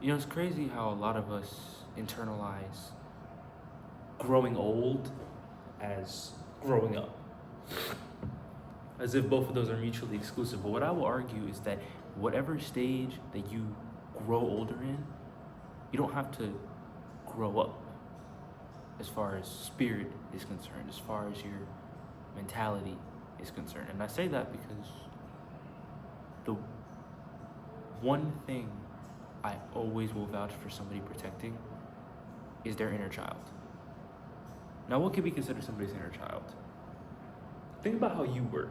It's crazy how a lot of us internalize growing old as growing up, as if both of those are mutually exclusive. But what I will argue is that whatever stage that you grow older in, you don't have to grow up as far as spirit is concerned, as far as your mentality is concerned. And I say that because the one thing I always will vouch for somebody protecting is their inner child. Now, what could be considered somebody's inner child? Think about how you were,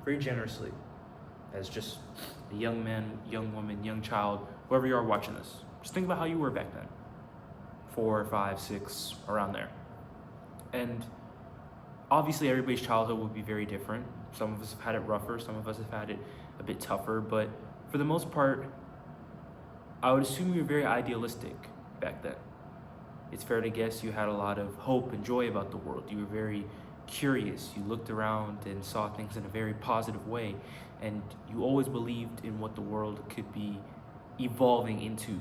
very generously, as just a young man, young woman, young child, whoever you are watching this. Just think about how you were back then. 4, 5, 6, around there. And obviously everybody's childhood will be very different. Some of us have had it rougher, some of us have had it a bit tougher, but for the most part, I would assume you're very idealistic back then. It's fair to guess you had a lot of hope and joy about the world. You were very curious. You looked around and saw things in a very positive way, and you always believed in what the world could be evolving into,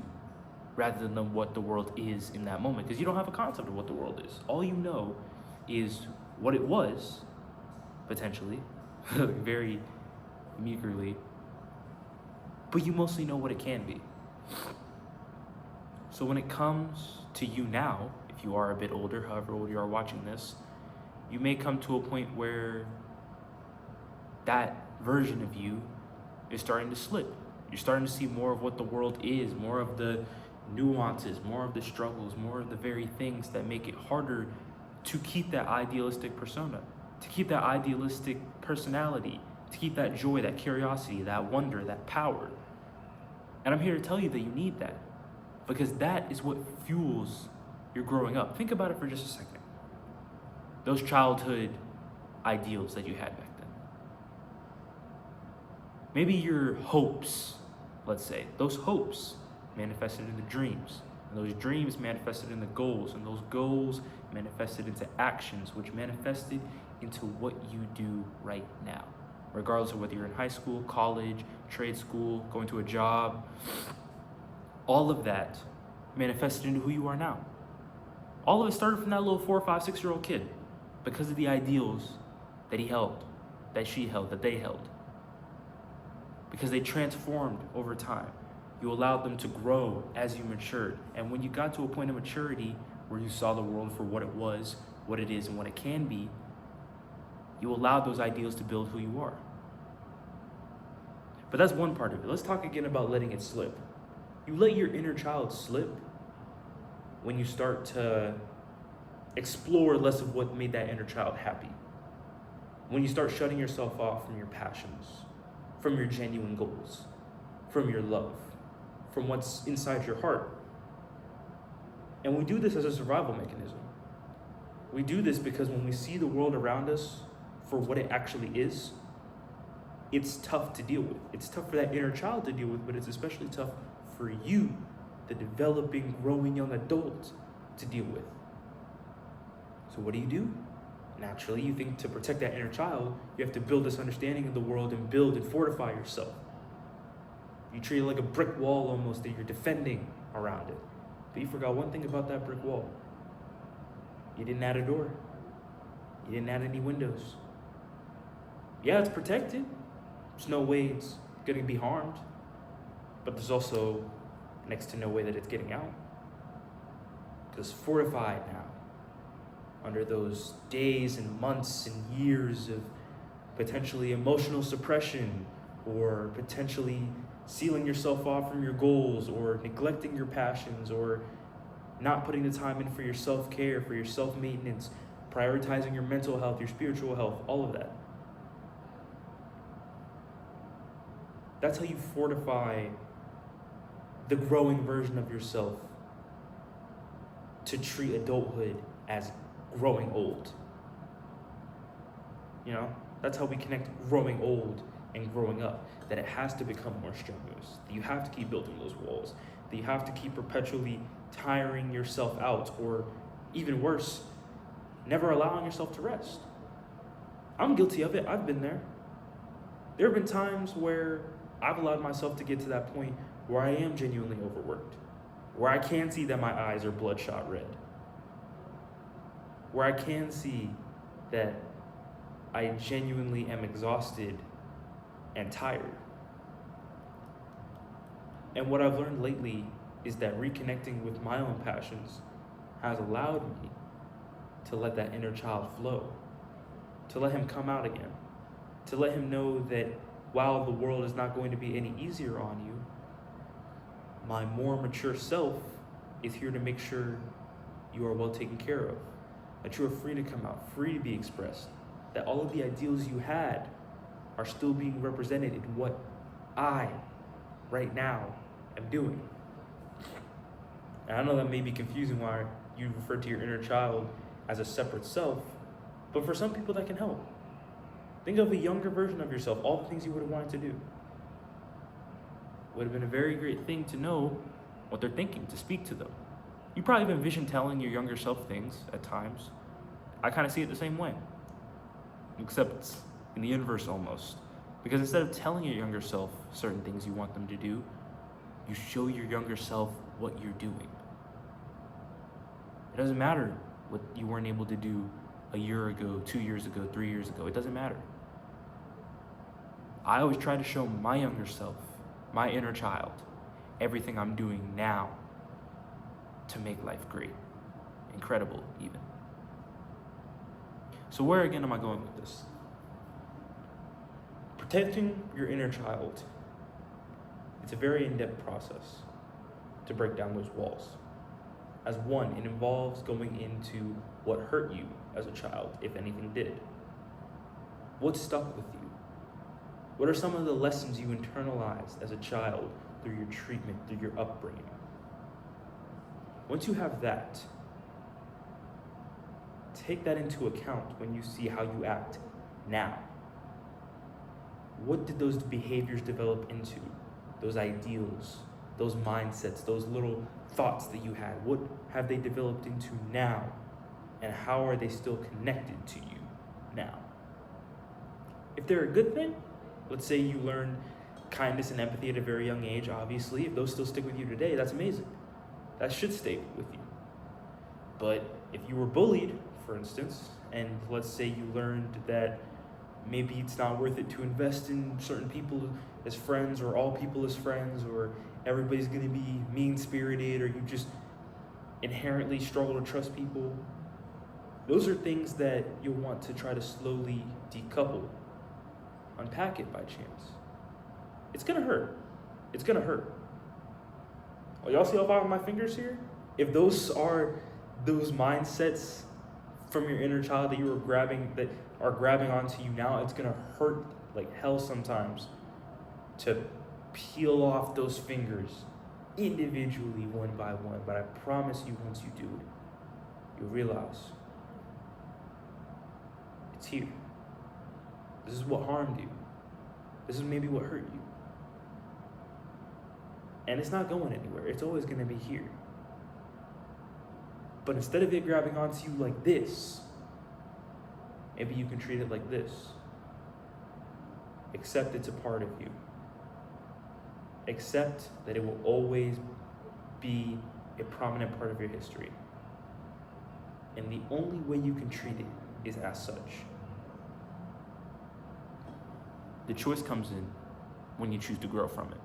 rather than what the world is in that moment, because you don't have a concept of what the world is. All you know is what it was, potentially, very meagerly, but you mostly know what it can be. So when it comes to you now, if you are a bit older, however old you are watching this, you may come to a point where that version of you is starting to slip. You're starting to see more of what the world is, more of the nuances, more of the struggles, more of the very things that make it harder to keep that idealistic persona, to keep that idealistic personality, to keep that joy, that curiosity, that wonder, that power. And I'm here to tell you that you need that, because that is what fuels your growing up. Think about it for just a second. Those childhood ideals that you had back then. Maybe your hopes, let's say, those hopes manifested into dreams, and those dreams manifested into goals, and those goals manifested into actions, which manifested into what you do right now, regardless of whether you're in high school, college, trade school, going to a job. All of that manifested into who you are now. All of it started from that little 4, 5, 6-year-old kid, because of the ideals that he held, that she held, that they held, because they transformed over time. You allowed them to grow as you matured. And when you got to a point of maturity where you saw the world for what it was, what it is, and what it can be, you allowed those ideals to build who you are. But that's one part of it. Let's talk again about letting it slip. You let your inner child slip when you start to explore less of what made that inner child happy. When you start shutting yourself off from your passions, from your genuine goals, from your love, from what's inside your heart. And we do this as a survival mechanism. We do this because when we see the world around us for what it actually is, it's tough to deal with. It's tough for that inner child to deal with, but it's especially tough for you, the developing, growing young adult, to deal with. So what do? Naturally, you think to protect that inner child, you have to build this understanding of the world and build and fortify yourself. You treat it like a brick wall almost that you're defending around it. But you forgot one thing about that brick wall. You didn't add a door. You didn't add any windows. Yeah, it's protected. There's no way it's going to be harmed. But there's also next to no way that it's getting out. Because fortified now, under those days and months and years of potentially emotional suppression, or potentially sealing yourself off from your goals, or neglecting your passions, or not putting the time in for your self-care, for your self-maintenance, prioritizing your mental health, your spiritual health, all of that. That's how you fortify the growing version of yourself to treat adulthood as growing old. That's how we connect growing old and growing up, that it has to become more strenuous, that you have to keep building those walls, that you have to keep perpetually tiring yourself out, or even worse, never allowing yourself to rest. I'm guilty of it. I've been there. There have been times where I've allowed myself to get to that point where I am genuinely overworked, where I can see that my eyes are bloodshot red, where I can see that I genuinely am exhausted and tired. And what I've learned lately is that reconnecting with my own passions has allowed me to let that inner child flow, to let him come out again, to let him know that while the world is not going to be any easier on you, my more mature self is here to make sure you are well taken care of, that you are free to come out, free to be expressed, that all of the ideals you had are still being represented in what I, right now, am doing. And I know that may be confusing why you refer to your inner child as a separate self, but for some people that can help. Think of a younger version of yourself, all the things you would have wanted to do. Would have been a very great thing to know what they're thinking, to speak to them. You probably have envisioned telling your younger self things at times. I kind of see it the same way, except in the inverse almost. Because instead of telling your younger self certain things you want them to do, you show your younger self what you're doing. It doesn't matter what you weren't able to do a year ago, 2 years ago, 3 years ago. It doesn't matter. I always try to show my younger self, my inner child, everything I'm doing now to make life great, incredible even. So where again am I going with this? Protecting your inner child, it's a very in-depth process to break down those walls. As one, it involves going into what hurt you as a child, if anything did. What stuck with you? What are some of the lessons you internalized as a child through your treatment, through your upbringing? Once you have that, take that into account when you see how you act now. What did those behaviors develop into? Those ideals, those mindsets, those little thoughts that you had, what have they developed into now? And how are they still connected to you now? If they're a good thing, let's say you learned kindness and empathy at a very young age, obviously, if those still stick with you today, that's amazing. That should stay with you. But if you were bullied, for instance, and let's say you learned that maybe it's not worth it to invest in certain people as friends, or all people as friends, or everybody's gonna be mean-spirited, or you just inherently struggle to trust people. Those are things that you'll want to try to slowly decouple, unpack it by chance. It's gonna hurt. It's gonna hurt. Oh, y'all see how far my fingers here? If those are those mindsets from your inner child that you were grabbing, that are grabbing onto you now, it's gonna hurt like hell sometimes to peel off those fingers individually, one by one. But I promise you, once you do it, you'll realize it's here. This is what harmed you. This is maybe what hurt you. And it's not going anywhere. It's always gonna be here. But instead of it grabbing onto you like this, maybe you can treat it like this. Accept it's a part of you. Accept that it will always be a prominent part of your history. And the only way you can treat it is as such. The choice comes in when you choose to grow from it.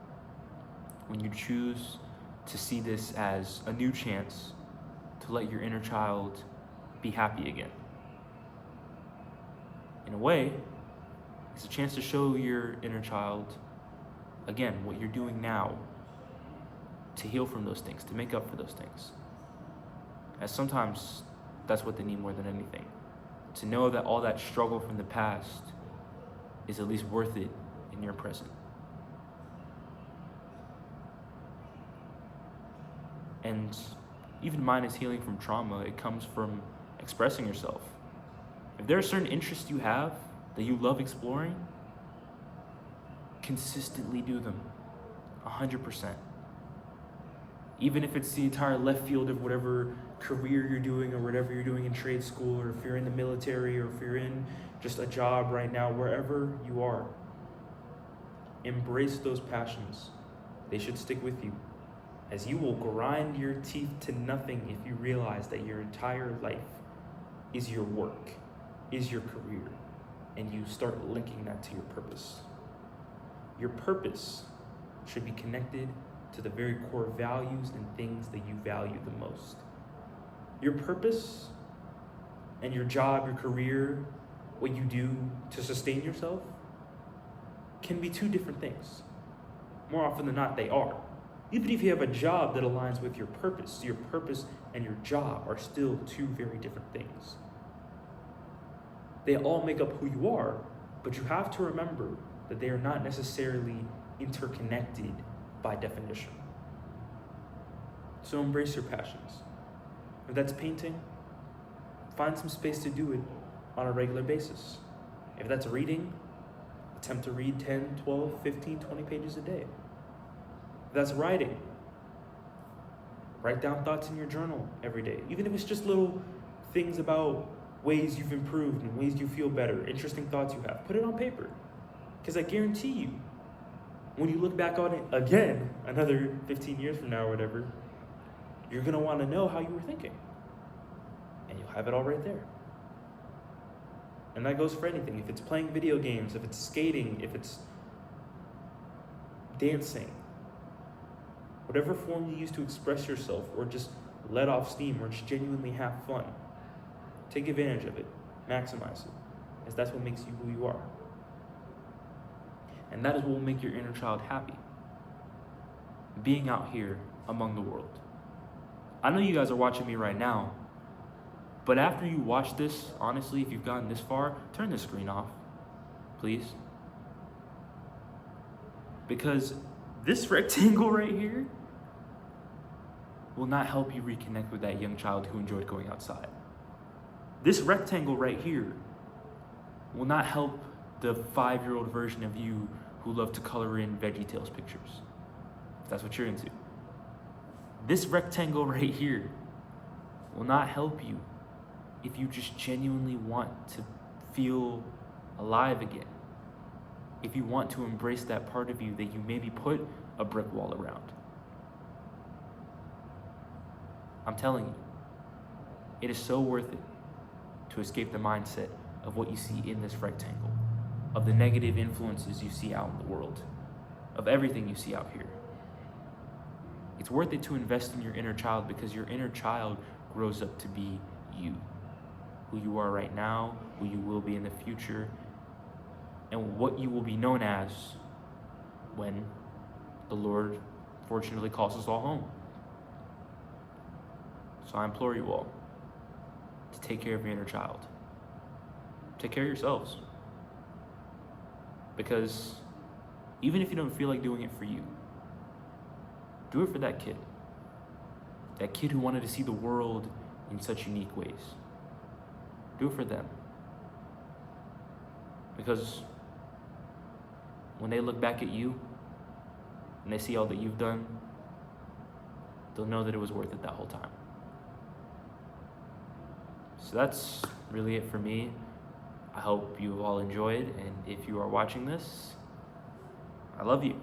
When you choose to see this as a new chance to let your inner child be happy again. In a way, it's a chance to show your inner child, again, what you're doing now to heal from those things, to make up for those things. As sometimes that's what they need more than anything. To know that all that struggle from the past is at least worth it in your present. And even mine is healing from trauma. It comes from expressing yourself. If there are certain interests you have that you love exploring, consistently do them, 100%. Even if it's the entire left field of whatever career you're doing, or whatever you're doing in trade school, or if you're in the military, or if you're in just a job right now, wherever you are, embrace those passions They should stick with you, as you will grind your teeth to nothing if you realize that your entire life is your work, is your career, and you start linking that to your purpose. Your purpose should be connected to the very core values and things that you value the most. Your purpose and your job, your career, what you do to sustain yourself can be two different things. More often than not, they are. Even if you have a job that aligns with your purpose and your job are still two very different things. They all make up who you are, but you have to remember that they are not necessarily interconnected by definition. So embrace your passions. If that's painting, find some space to do it on a regular basis. If that's reading, attempt to read 10, 12, 15, 20 pages a day. If that's writing, write down thoughts in your journal every day. Even if it's just little things about ways you've improved and ways you feel better, interesting thoughts you have, put it on paper. Because I guarantee you, when you look back on it again, another 15 years from now or whatever, you're going to want to know how you were thinking. And you'll have it all right there. And that goes for anything. If it's playing video games, if it's skating, if it's dancing, whatever form you use to express yourself or just let off steam or just genuinely have fun, take advantage of it, maximize it, as that's what makes you who you are. And that is what will make your inner child happy. Being out here among the world. I know you guys are watching me right now, but after you watch this, honestly, if you've gotten this far, turn the screen off, please. Because this rectangle right here will not help you reconnect with that young child who enjoyed going outside. This rectangle right here will not help the 5-year-old version of you who loved to color in VeggieTales pictures, if that's what you're into. This rectangle right here will not help you if you just genuinely want to feel alive again. If you want to embrace that part of you that you maybe put a brick wall around. I'm telling you, it is so worth it to escape the mindset of what you see in this rectangle, of the negative influences you see out in the world, of everything you see out here. It's worth it to invest in your inner child because your inner child grows up to be you. Who you are right now, who you will be in the future, and what you will be known as when the Lord fortunately calls us all home. So I implore you all to take care of your inner child. Take care of yourselves. Because even if you don't feel like doing it for you, do it for that kid. That kid who wanted to see the world in such unique ways. Do it for them. Because when they look back at you and they see all that you've done, they'll know that it was worth it that whole time. So that's really it for me. I hope you all enjoyed, and if you are watching this, I love you.